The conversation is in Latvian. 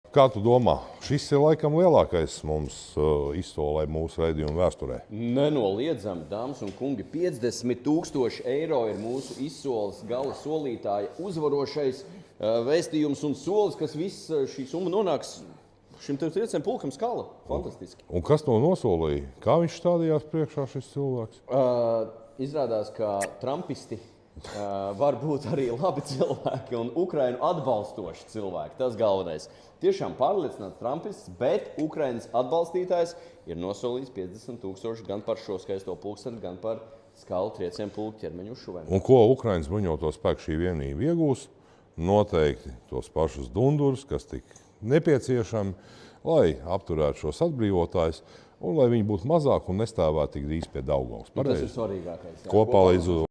Kā tu domā, šis ir laikam lielākais mums izsolē mūsu raidījuma vēsturē? Nenoliedzami, dāmas un kungi, 50,000 eiro ir mūsu izsoles gala solītāja uzvarošais vēstījums un solis, kas viss šī summa nonāks šim triecienu pulkam skala. Fantastiski. Un kas to nosolīja? Kā viņš stādījās priekšā šis cilvēks? Izrādās, ka trumpisti var būt arī labi cilvēki un Ukrainu atbalstoši cilvēki. Tas galvenais. Tiešām pārliecināts trumpists, bet Ukrainas atbalstītājs ir nosolījis 50,000 gan par šo skaisto pulksteni, gan par skalu triecienu pulku ķermeņu uzšuvēm. Un ko Ukrainas bruņoto spēku šī vienība iegūs? Noteikti tos pašus dundurus, kas tik nepieciešami, lai apturētu šos atbrīvotājus un lai viņi būtu mazāk un nestāvētu tik drīz pie Daugavas. Tas ir svarīgākais. Jā. Kopā līdz